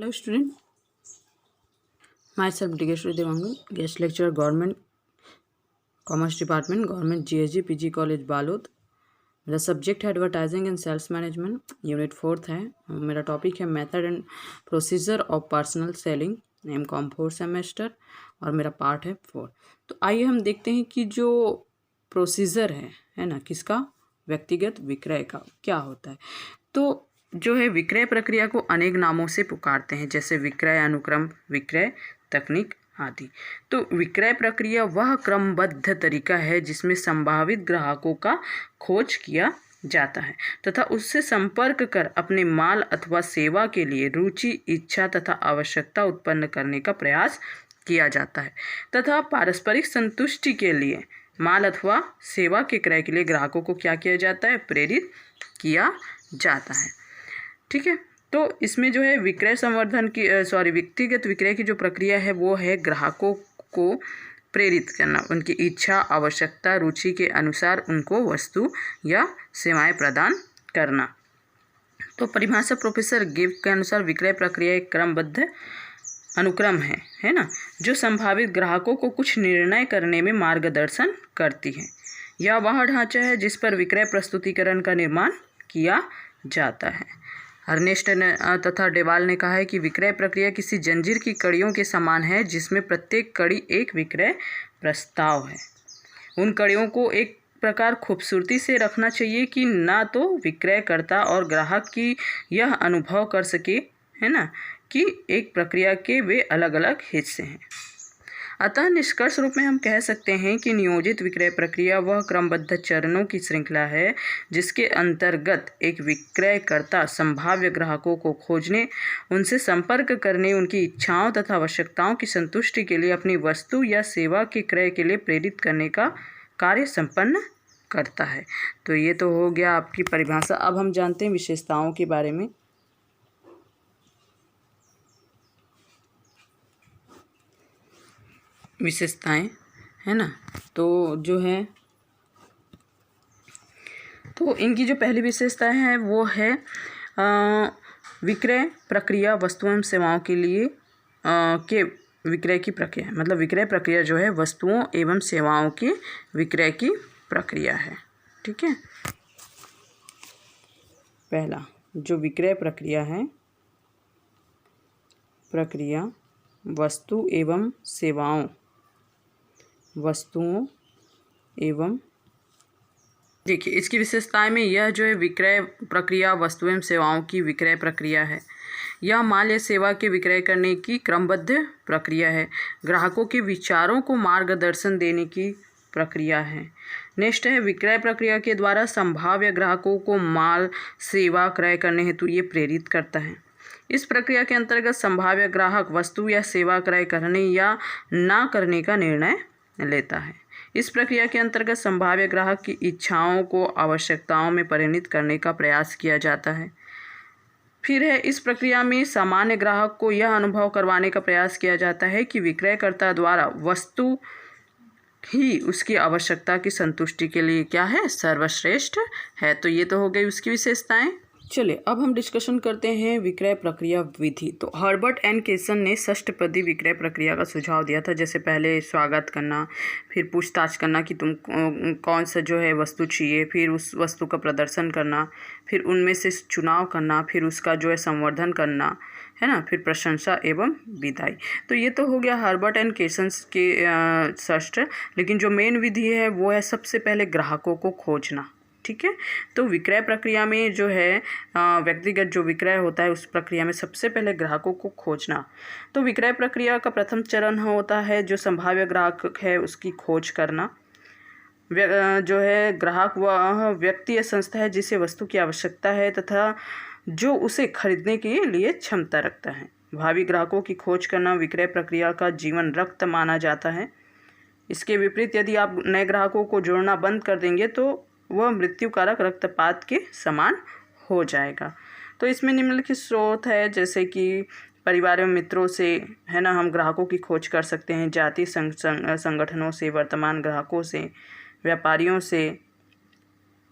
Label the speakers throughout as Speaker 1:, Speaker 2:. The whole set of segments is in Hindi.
Speaker 1: Hello student, myself Digeshwari Devangan, guest lecturer Government Commerce Department, Government GSG PG College Balod. मेरा सब्जेक्ट है advertising and sales management, unit 4 है। मेरा टॉपिक है method and procedure of personal selling, MCom 4 semester, और मेरा पार्ट है 4। तो आइए हम देखते हैं कि जो प्रोसीजर है ना, किसका, व्यक्तिगत विक्रय का क्या होता है। तो जो है विक्रय प्रक्रिया को अनेक नामों से पुकारते हैं, जैसे विक्रय अनुक्रम, विक्रय तकनीक आदि। तो विक्रय प्रक्रिया वह क्रमबद्ध तरीका है जिसमें संभावित ग्राहकों का खोज किया जाता है तथा उससे संपर्क कर अपने माल अथवा सेवा के लिए रुचि, इच्छा तथा आवश्यकता उत्पन्न करने का प्रयास किया जाता है तथा पारस्परिक संतुष्टि के लिए माल अथवा सेवा के क्रय के लिए ग्राहकों को क्या किया जाता है, प्रेरित किया जाता है। ठीक है, तो इसमें जो है विक्रय संवर्धन की व्यक्तिगत विक्रय की जो प्रक्रिया है वो है ग्राहकों को प्रेरित करना, उनकी इच्छा, आवश्यकता, रुचि के अनुसार उनको वस्तु या सेवाएं प्रदान करना। तो परिभाषा प्रोफेसर गिव के अनुसार विक्रय प्रक्रिया एक क्रमबद्ध अनुक्रम है ना, जो संभावित ग्राहकों को कुछ निर्णय करने में मार्गदर्शन करती है। यह वह ढांचा है जिस पर विक्रय प्रस्तुतिकरण का निर्माण किया जाता है। अर्नेस्ट तथा डेवाल ने कहा है कि विक्रय प्रक्रिया किसी जंजीर की कड़ियों के समान है जिसमें प्रत्येक कड़ी एक विक्रय प्रस्ताव है। उन कड़ियों को एक प्रकार खूबसूरती से रखना चाहिए कि ना तो विक्रयकर्ता और ग्राहक की यह अनुभव कर सके, है ना, कि एक प्रक्रिया के वे अलग अलग हिस्से हैं। अतः निष्कर्ष रूप में हम कह सकते हैं कि नियोजित विक्रय प्रक्रिया वह क्रमबद्ध चरणों की श्रृंखला है जिसके अंतर्गत एक विक्रयकर्ता संभाव्य ग्राहकों को खोजने, उनसे संपर्क करने, उनकी इच्छाओं तथा आवश्यकताओं की संतुष्टि के लिए अपनी वस्तु या सेवा के क्रय के लिए प्रेरित करने का कार्य संपन्न करता है। तो ये तो हो गया आपकी परिभाषा। अब हम जानते हैं विशेषताओं के बारे में। विशेषताएं, है ना, तो जो है, तो इनकी जो पहली विशेषताएं हैं वो है विक्रय प्रक्रिया वस्तुओं एवं सेवाओं के लिए के विक्रय की प्रक्रिया, मतलब विक्रय प्रक्रिया जो है वस्तुओं एवं सेवाओं के विक्रय की प्रक्रिया है। ठीक है, पहला जो विक्रय प्रक्रिया है, प्रक्रिया वस्तुओं एवं देखिए इसकी विशेषताएं में यह जो है विक्रय प्रक्रिया वस्तुओं एवं सेवाओं की विक्रय प्रक्रिया है। यह माल या सेवा के विक्रय करने की क्रमबद्ध प्रक्रिया है। ग्राहकों के विचारों को मार्गदर्शन देने की प्रक्रिया है। नेक्स्ट है विक्रय प्रक्रिया के द्वारा संभाव्य ग्राहकों को माल सेवा क्रय करने हेतु ये प्रेरित करता है। इस प्रक्रिया के अंतर्गत संभाव्य ग्राहक वस्तु या सेवा क्रय करने या ना करने का निर्णय लेता है। इस प्रक्रिया के अंतर्गत संभाव्य ग्राहक की इच्छाओं को आवश्यकताओं में परिणत करने का प्रयास किया जाता है। फिर है इस प्रक्रिया में सामान्य ग्राहक को यह अनुभव करवाने का प्रयास किया जाता है कि विक्रयकर्ता द्वारा वस्तु ही उसकी आवश्यकता की संतुष्टि के लिए क्या है, सर्वश्रेष्ठ है। तो ये तो हो गई उसकी विशेषताएं। चलिए अब हम डिस्कशन करते हैं विक्रय प्रक्रिया विधि। तो हर्बर्ट एन केसन ने षष्ठपदी विक्रय प्रक्रिया का सुझाव दिया था, जैसे पहले स्वागत करना, फिर पूछताछ करना कि तुम कौन सा जो है वस्तु चाहिए, फिर उस वस्तु का प्रदर्शन करना, फिर उनमें से चुनाव करना, फिर उसका जो है संवर्धन करना, है ना, फिर प्रशंसा एवं विदाई। तो ये तो हो गया हर्बर्ट एन केसन के षष्ठ। लेकिन जो मेन विधि है वो है सबसे पहले ग्राहकों को खोजना। ठीक है, तो विक्रय प्रक्रिया में जो है व्यक्तिगत जो विक्रय होता है उस प्रक्रिया में सबसे पहले ग्राहकों को खोजना। तो विक्रय प्रक्रिया का प्रथम चरण होता है जो संभाव्य ग्राहक है उसकी खोज करना। जो है ग्राहक वह व्यक्ति या संस्था है जिसे वस्तु की आवश्यकता है तथा जो उसे खरीदने के लिए क्षमता रखता है। भावी ग्राहकों की खोज करना विक्रय प्रक्रिया का जीवन रक्त माना जाता है। इसके विपरीत यदि आप नए ग्राहकों को जोड़ना बंद कर देंगे तो वह मृत्यु कारक रक्तपात के समान हो जाएगा। तो इसमें निम्नलिखित स्रोत है, जैसे कि परिवार एवं मित्रों से, है ना, हम ग्राहकों की खोज कर सकते हैं, जाति संगठनों से, वर्तमान ग्राहकों से, व्यापारियों से,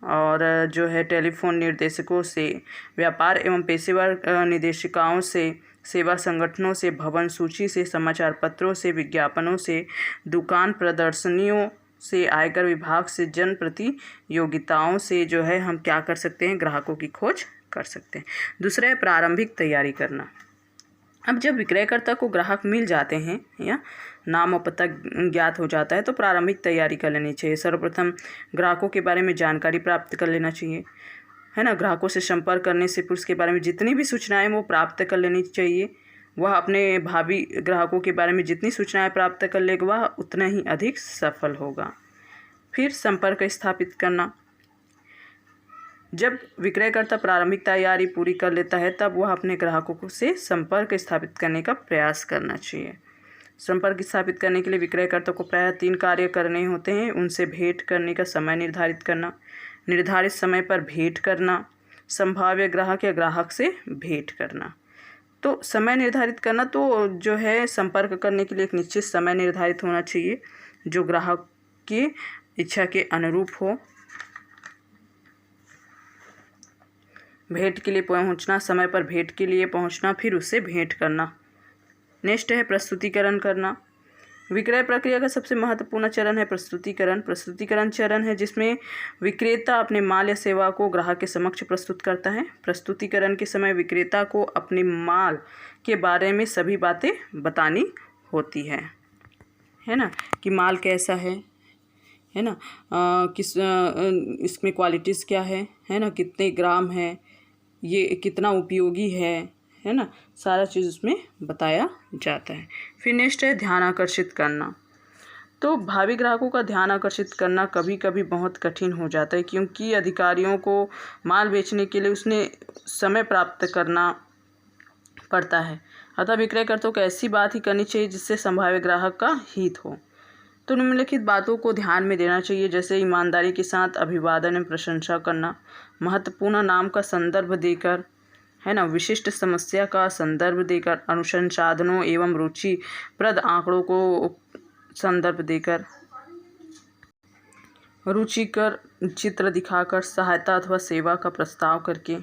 Speaker 1: और जो है टेलीफोन निर्देशकों से, व्यापार एवं पेशेवर निदेशिकाओं से, सेवा संगठनों से, भवन सूची से, समाचार पत्रों से, विज्ञापनों से, दुकान प्रदर्शनियों से, आयकर विभाग से, जन प्रतियोगिताओं से जो है हम क्या कर सकते हैं, ग्राहकों की खोज कर सकते हैं। दूसरा है प्रारंभिक तैयारी करना। अब जब विक्रयकर्ता को ग्राहक मिल जाते हैं या नाम और पता ज्ञात हो जाता है तो प्रारंभिक तैयारी कर लेनी चाहिए। सर्वप्रथम ग्राहकों के बारे में जानकारी प्राप्त कर लेना चाहिए, है ना। ग्राहकों से संपर्क करने से उसके बारे में जितनी भी सूचनाएं वो प्राप्त कर लेनी चाहिए। वह अपने भावी ग्राहकों के बारे में जितनी सूचनाएं प्राप्त कर लेगा वह उतना ही अधिक सफल होगा। फिर संपर्क स्थापित करना। जब विक्रयकर्ता प्रारंभिक तैयारी पूरी कर लेता है तब वह अपने ग्राहकों से संपर्क स्थापित करने का प्रयास करना चाहिए। संपर्क स्थापित करने के लिए विक्रयकर्ता को प्रायः 3 कार्य करने होते हैं। उनसे भेंट करने का समय निर्धारित करना, निर्धारित समय पर भेंट करना, संभाव्य ग्राहक या ग्राहक से भेंट करना। तो समय निर्धारित करना तो जो है संपर्क करने के लिए एक निश्चित समय निर्धारित होना चाहिए जो ग्राहक की इच्छा के अनुरूप हो। भेंट के लिए पहुंचना, समय पर भेंट के लिए पहुंचना, फिर उससे भेंट करना। नेक्स्ट है प्रस्तुतिकरण करना। विक्रय प्रक्रिया का सबसे महत्वपूर्ण चरण है प्रस्तुतिकरण। प्रस्तुतिकरण चरण है जिसमें विक्रेता अपने माल या सेवा को ग्राहक के समक्ष प्रस्तुत करता है। प्रस्तुतिकरण के समय विक्रेता को अपने माल के बारे में सभी बातें बतानी होती है ना, कि माल कैसा है ना, इसमें क्वालिटीज़ क्या है ना, कितने ग्राम है, ये कितना उपयोगी है ना, सारा चीज़ उसमें बताया जाता है। फिर नेक्स्ट है ध्यान आकर्षित करना। तो भावी ग्राहकों का ध्यान आकर्षित करना कभी कभी बहुत कठिन हो जाता है क्योंकि अधिकारियों को माल बेचने के लिए उसने समय प्राप्त करना पड़ता है। अतः विक्रयकर्ता को ऐसी बात ही करनी चाहिए जिससे संभाव्य ग्राहक का हित हो। तो निम्नलिखित बातों को ध्यान में देना चाहिए, जैसे ईमानदारी के साथ अभिवादन एवं प्रशंसा करना, महत्वपूर्ण नाम का संदर्भ देकर, है ना, विशिष्ट समस्या का संदर्भ देकर, अनुसंसाधनों एवं रुचिप्रद आंकड़ों को संदर्भ देकर, रुचिकर चित्र दिखाकर, सहायता अथवा सेवा का प्रस्ताव करके,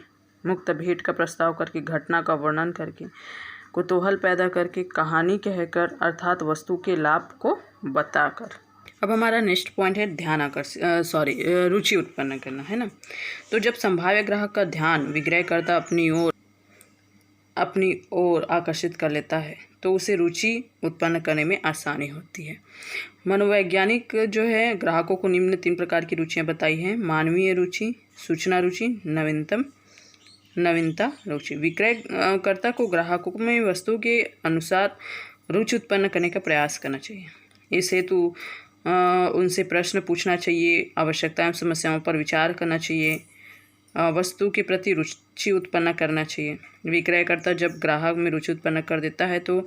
Speaker 1: मुक्त भेंट का प्रस्ताव करके, घटना का वर्णन करके, कुतूहल पैदा करके, कहानी कहकर, अर्थात वस्तु के लाभ को बताकर। अब हमारा नेक्स्ट पॉइंट है रुचि उत्पन्न करना, है ना। तो जब संभाव्य ग्राहक का ध्यान विक्रयकर्ता अपनी ओर आकर्षित कर लेता है तो उसे रुचि उत्पन्न करने में आसानी होती है। मनोवैज्ञानिक जो है ग्राहकों को निम्न 3 प्रकार की रुचियां बताई हैं: मानवीय रुचि, सूचना रुचि, नवीनता रुचि। विक्रयकर्ता को ग्राहकों में वस्तु के अनुसार रुचि उत्पन्न करने का प्रयास करना चाहिए। इस हेतु उनसे प्रश्न पूछना चाहिए, आवश्यकता एवं समस्याओं पर विचार करना चाहिए, वस्तु के प्रति रुचि उत्पन्न करना चाहिए। विक्रयकर्ता जब ग्राहक में रुचि उत्पन्न कर देता है तो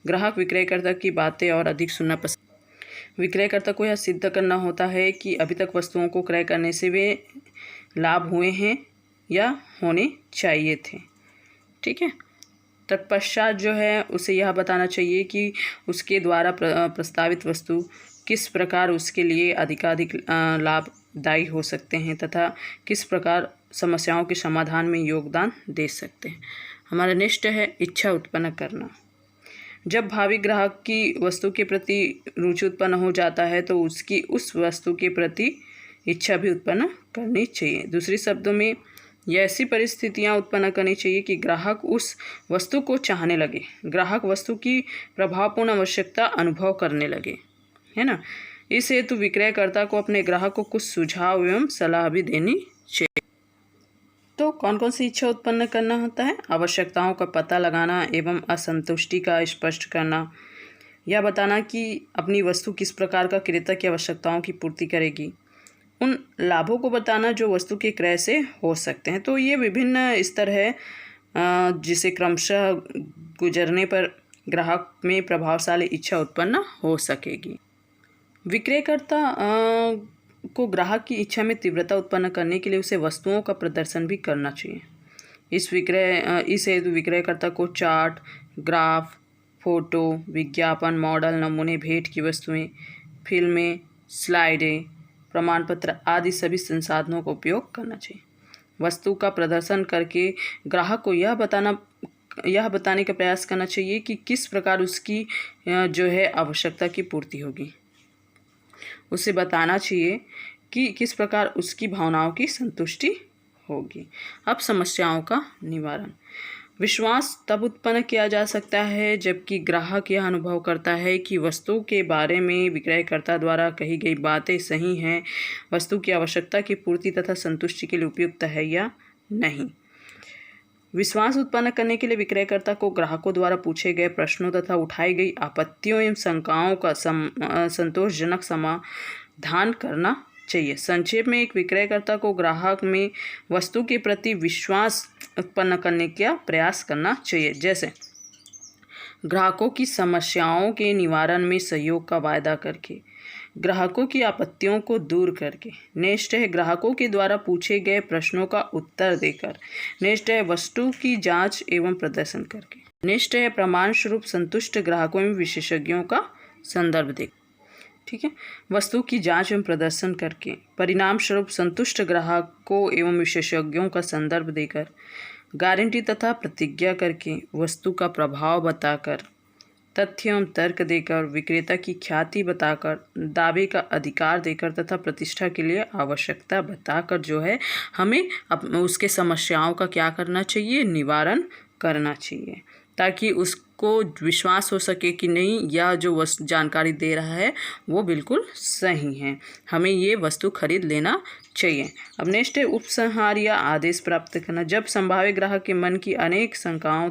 Speaker 1: ग्राहक विक्रयकर्ता की बातें और अधिक सुनना पसंद। विक्रयकर्ता को यह सिद्ध करना होता है कि अभी तक वस्तुओं को क्रय करने से वे लाभ हुए हैं या होने चाहिए थे। ठीक है। तत्पश्चात जो है उसे यह बताना चाहिए कि उसके द्वारा प्रस्तावित वस्तु किस प्रकार उसके लिए अधिकाधिक लाभदायी हो सकते हैं तथा किस प्रकार समस्याओं के समाधान में योगदान दे सकते हैं। हमारा नेक्स्ट है इच्छा उत्पन्न करना। जब भावी ग्राहक की वस्तु के प्रति रुचि उत्पन्न हो जाता है तो उसकी उस वस्तु के प्रति इच्छा भी उत्पन्न करनी चाहिए। दूसरे शब्दों में यह ऐसी परिस्थितियां उत्पन्न करनी चाहिए कि ग्राहक उस वस्तु को चाहने लगे, ग्राहक वस्तु की प्रभावपूर्ण आवश्यकता अनुभव करने लगे, है ना। इस हेतु विक्रयकर्ता को अपने ग्राहक को कुछ सुझाव एवं सलाह भी देनी चाहिए। तो कौन कौन सी इच्छा उत्पन्न करना होता है? आवश्यकताओं का पता लगाना एवं असंतुष्टि का स्पष्ट करना, यह बताना कि अपनी वस्तु किस प्रकार का क्रेता की आवश्यकताओं की पूर्ति करेगी, उन लाभों को बताना जो वस्तु के क्रय से हो सकते हैं। तो ये विभिन्न स्तर है जिसे क्रमशः गुजरने पर ग्राहक में प्रभावशाली इच्छा उत्पन्न हो सकेगी। विक्रयकर्ता को ग्राहक की इच्छा में तीव्रता उत्पन्न करने के लिए उसे वस्तुओं का प्रदर्शन भी करना चाहिए। इस हेतु विक्रयकर्ता को चार्ट, ग्राफ, फोटो, विज्ञापन, मॉडल, नमूने, भेंट की वस्तुएं, फिल्में, स्लाइडें, प्रमाण पत्र आदि सभी संसाधनों का उपयोग करना चाहिए। वस्तु का प्रदर्शन करके ग्राहक को यह बताना यह बताने का प्रयास करना चाहिए कि किस प्रकार उसकी जो है आवश्यकता की पूर्ति होगी। उसे बताना चाहिए कि किस प्रकार उसकी भावनाओं की संतुष्टि होगी। अब समस्याओं का निवारण। विश्वास तब उत्पन्न किया जा सकता है जबकि ग्राहक यह अनुभव करता है कि वस्तु के बारे में विक्रयकर्ता द्वारा कही गई बातें सही हैं, वस्तु की आवश्यकता की पूर्ति तथा संतुष्टि के लिए उपयुक्त है या नहीं। विश्वास उत्पन्न करने के लिए विक्रयकर्ता को ग्राहकों द्वारा पूछे गए प्रश्नों तथा उठाई गई आपत्तियों एवं शंकाओं का संतोषजनक समाधान करना चाहिए। संक्षेप में, एक विक्रयकर्ता को ग्राहक में वस्तु के प्रति विश्वास उत्पन्न करने का प्रयास करना चाहिए, जैसे ग्राहकों की समस्याओं के निवारण में सहयोग का वायदा करके, ग्राहकों की आपत्तियों को दूर करके, नेक्स्ट है ग्राहकों के द्वारा पूछे गए प्रश्नों का उत्तर देकर, नेक्स्ट है वस्तु की जांच एवं प्रदर्शन करके, नेक्स्ट है प्रमाण स्वरूप संतुष्ट ग्राहकों एवं विशेषज्ञों का संदर्भ देकर। ठीक है, वस्तु की जांच एवं प्रदर्शन करके, परिणाम स्वरूप संतुष्ट ग्राहकों एवं विशेषज्ञों का संदर्भ देकर, गारंटी तथा प्रतिज्ञा करके, वस्तु का प्रभाव बताकर, तथ्य एवं तर्क देकर, विक्रेता की ख्याति बताकर, दावे का अधिकार देकर तथा प्रतिष्ठा के लिए आवश्यकता बताकर जो है हमें उसके समस्याओं का क्या करना चाहिए, निवारण करना चाहिए, ताकि उसको विश्वास हो सके कि नहीं, यह जो जानकारी दे रहा है वो बिल्कुल सही है, हमें ये वस्तु खरीद लेना चाहिए। अब नेक्स्ट है उपसंहार या आदेश प्राप्त करना। जब संभावित ग्राहक के मन की अनेक शंकाओं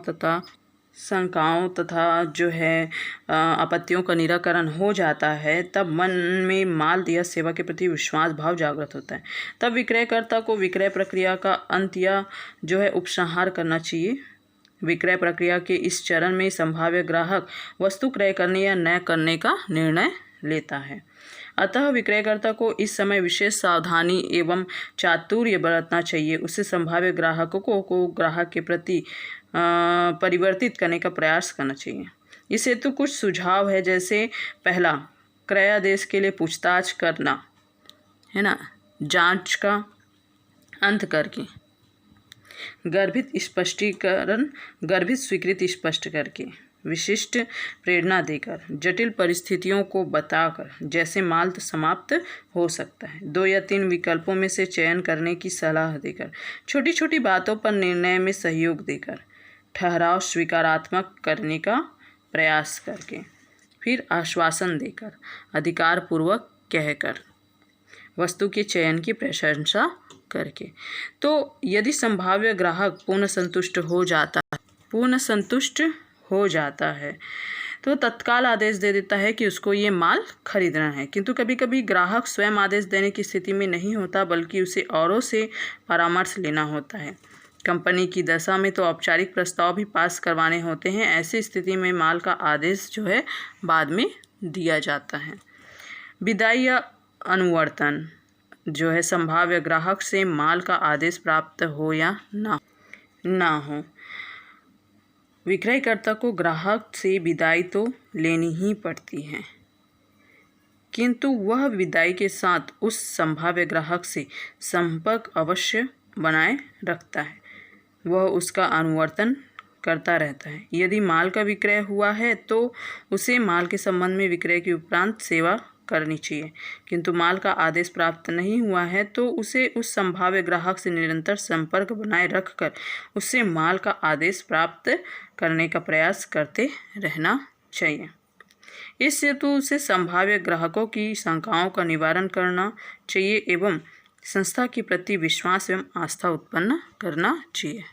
Speaker 1: तथा जो है आपत्तियों का निराकरण हो जाता है, तब मन में माल या सेवा के प्रति विश्वास भाव जागृत होता है। तब विक्रयकर्ता को विक्रय प्रक्रिया का अंत या जो है उपसंहार करना चाहिए। विक्रय प्रक्रिया के इस चरण में संभाव्य ग्राहक वस्तु क्रय करने या न करने का निर्णय लेता है। अतः विक्रयकर्ता को इस समय विशेष सावधानी एवं चातुर्य बरतना चाहिए। उससे संभाव्य ग्राहकों को ग्राहक के प्रति परिवर्तित करने का प्रयास करना चाहिए। इस हेतु कुछ सुझाव है, जैसे पहला, क्रयादेश के लिए पूछताछ करना, है ना, जांच का अंत करके, गर्भित स्वीकृति स्पष्ट करके, विशिष्ट प्रेरणा देकर, जटिल परिस्थितियों को बताकर, जैसे माल समाप्त हो सकता है, 2 या 3 विकल्पों में से चयन करने की सलाह देकर, छोटी छोटी बातों पर निर्णय में सहयोग देकर, ठहराव स्वीकारात्मक करने का प्रयास करके, फिर आश्वासन देकर, अधिकारपूर्वक कहकर, वस्तु के चयन की प्रशंसा करके। तो यदि संभाव्य ग्राहक पूर्ण संतुष्ट हो जाता है तो तत्काल आदेश दे देता है कि उसको ये माल खरीदना है। किंतु कभी कभी ग्राहक स्वयं आदेश देने की स्थिति में नहीं होता, बल्कि उसे औरों से परामर्श लेना होता है। कंपनी की दशा में तो औपचारिक प्रस्ताव भी पास करवाने होते हैं। ऐसी स्थिति में माल का आदेश जो है बाद में दिया जाता है। विदाई या अनुवर्तन जो है, संभाव्य ग्राहक से माल का आदेश प्राप्त हो या ना हो, विक्रयकर्ता को ग्राहक से विदाई तो लेनी ही पड़ती है, किंतु वह विदाई के साथ उस संभाव्य ग्राहक से संपर्क अवश्य बनाए रखता है। वह उसका अनुवर्तन करता रहता है। यदि माल का विक्रय हुआ है तो उसे माल के संबंध में विक्रय के उपरांत सेवा करनी चाहिए, किंतु माल का आदेश प्राप्त नहीं हुआ है तो उसे उस संभाव्य ग्राहक से निरंतर संपर्क बनाए रखकर उससे माल का आदेश प्राप्त करने का प्रयास करते रहना चाहिए। इस हेतु उसे संभाव्य ग्राहकों की शंकाओं का निवारण करना चाहिए एवं संस्था के प्रति विश्वास एवं आस्था उत्पन्न करना चाहिए।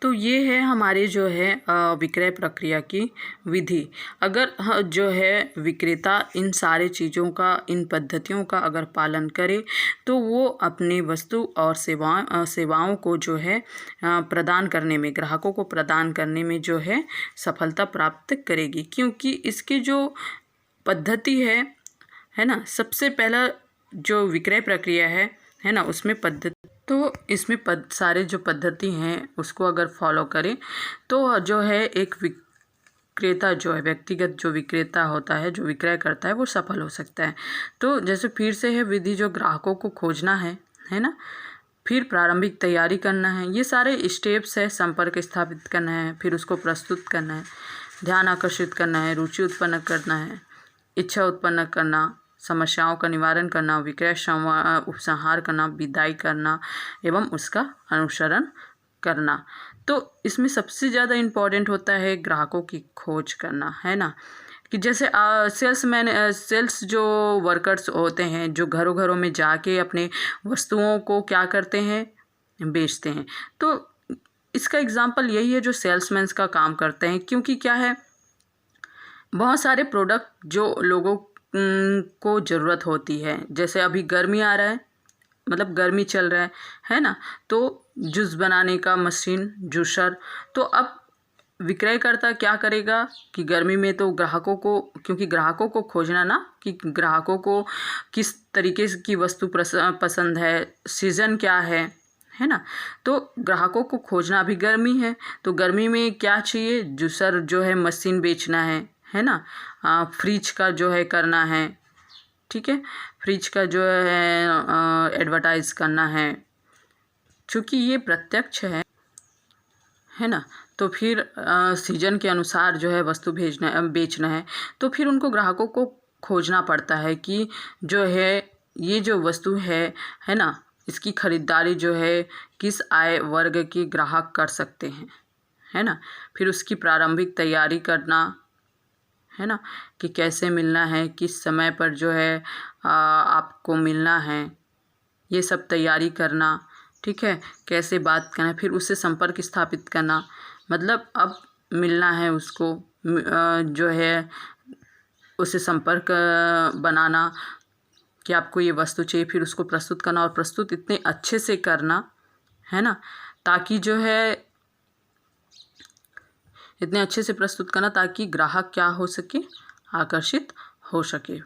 Speaker 1: तो ये है हमारे जो है विक्रय प्रक्रिया की विधि। अगर जो है विक्रेता इन सारे चीज़ों का, इन पद्धतियों का अगर पालन करे तो वो अपने वस्तु और सेवाओं को जो है प्रदान करने में, ग्राहकों को प्रदान करने में जो है सफलता प्राप्त करेगी। क्योंकि इसकी जो पद्धति है ना, सबसे पहला जो विक्रय प्रक्रिया है ना, उसमें पद्धति, तो इसमें सारे जो पद्धति हैं उसको अगर फॉलो करें तो जो है एक विक्रेता जो है, व्यक्तिगत जो विक्रेता होता है, जो विक्रय करता है, वो सफल हो सकता है। तो जैसे फिर से है विधि, जो ग्राहकों को खोजना है ना, फिर प्रारंभिक तैयारी करना है, ये सारे स्टेप्स है। संपर्क स्थापित करना है, फिर उसको प्रस्तुत करना है, ध्यान आकर्षित करना है, रुचि उत्पन्न करना है, इच्छा उत्पन्न करना, समस्याओं का निवारण करना, विक्रय उपसंहार करना, विदाई करना एवं उसका अनुसरण करना। तो इसमें सबसे ज़्यादा इम्पॉर्टेंट होता है ग्राहकों की खोज करना, है ना। कि जैसे सेल्स जो वर्कर्स होते हैं, जो घरों घरों में जाके अपने वस्तुओं को क्या करते हैं, बेचते हैं। तो इसका एग्जांपल यही है जो सेल्समैन का काम करते हैं, क्योंकि क्या है, बहुत सारे प्रोडक्ट जो लोगों को ज़रूरत होती है। जैसे अभी गर्मी आ रहा है, मतलब गर्मी चल रहा है ना, तो जूस बनाने का मशीन, जूसर, तो अब विक्रयकर्ता क्या करेगा कि गर्मी में तो ग्राहकों को, क्योंकि ग्राहकों को खोजना ना कि ग्राहकों को किस तरीके की वस्तु पसंद है, सीज़न क्या है ना। तो ग्राहकों को खोजना, अभी गर्मी है तो गर्मी में क्या चाहिए, जूसर जो है मशीन बेचना है ना। फ्रिज का जो है करना है, ठीक है, फ्रिज का जो है एडवर्टाइज करना है, चूँकि ये प्रत्यक्ष है ना। तो फिर सीजन के अनुसार जो है वस्तु बेचना है, तो फिर उनको ग्राहकों को खोजना पड़ता है कि जो है ये जो वस्तु है ना, इसकी खरीदारी जो है किस आय वर्ग के ग्राहक कर सकते हैं, है ना। फिर उसकी प्रारंभिक तैयारी करना, है ना, कि कैसे मिलना है, किस समय पर जो है आपको मिलना है, ये सब तैयारी करना, ठीक है। कैसे बात करना है, फिर उससे संपर्क स्थापित करना, मतलब अब मिलना है उसको, जो है उससे संपर्क बनाना कि आपको ये वस्तु चाहिए, फिर उसको प्रस्तुत करना, और प्रस्तुत इतने अच्छे से करना, है ना, ताकि जो है इतने अच्छे से प्रस्तुत करना ताकि ग्राहक क्या हो सके, आकर्षित हो सके,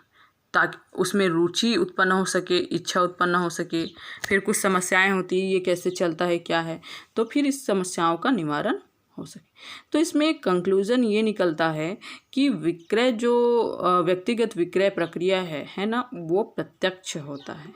Speaker 1: ताकि उसमें रुचि उत्पन्न हो सके, इच्छा उत्पन्न हो सके। फिर कुछ समस्याएं होती हैं, ये कैसे चलता है, क्या है, तो फिर इस समस्याओं का निवारण हो सके। तो इसमें एक कंक्लूज़न ये निकलता है कि विक्रय जो व्यक्तिगत विक्रय प्रक्रिया है ना, वो प्रत्यक्ष होता है।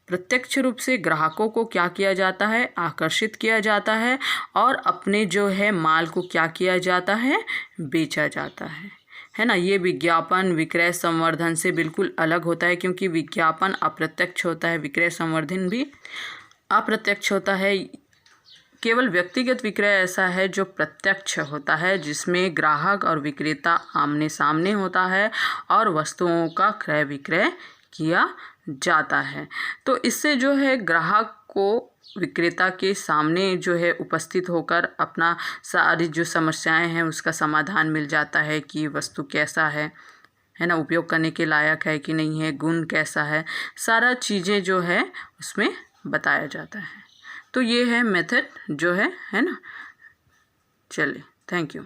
Speaker 1: प्रत्यक्ष रूप से ग्राहकों को क्या किया जाता है, आकर्षित किया जाता है, और अपने जो है माल को क्या किया जाता है, बेचा जाता है ना। ये विज्ञापन विक्रय संवर्धन से बिल्कुल अलग होता है, क्योंकि विज्ञापन अप्रत्यक्ष होता है, विक्रय संवर्धन भी अप्रत्यक्ष होता है। केवल व्यक्तिगत विक्रय ऐसा है जो प्रत्यक्ष होता है, जिसमें ग्राहक और विक्रेता आमने सामने होता है और वस्तुओं का क्रय विक्रय किया जाता है। तो इससे जो है ग्राहक को विक्रेता के सामने जो है उपस्थित होकर अपना सारी जो समस्याएं हैं उसका समाधान मिल जाता है कि वस्तु कैसा है ना, उपयोग करने के लायक है कि नहीं है, गुण कैसा है, सारा चीज़ें जो है उसमें बताया जाता है। तो ये है मेथड जो है ना। चलिए, थैंक यू।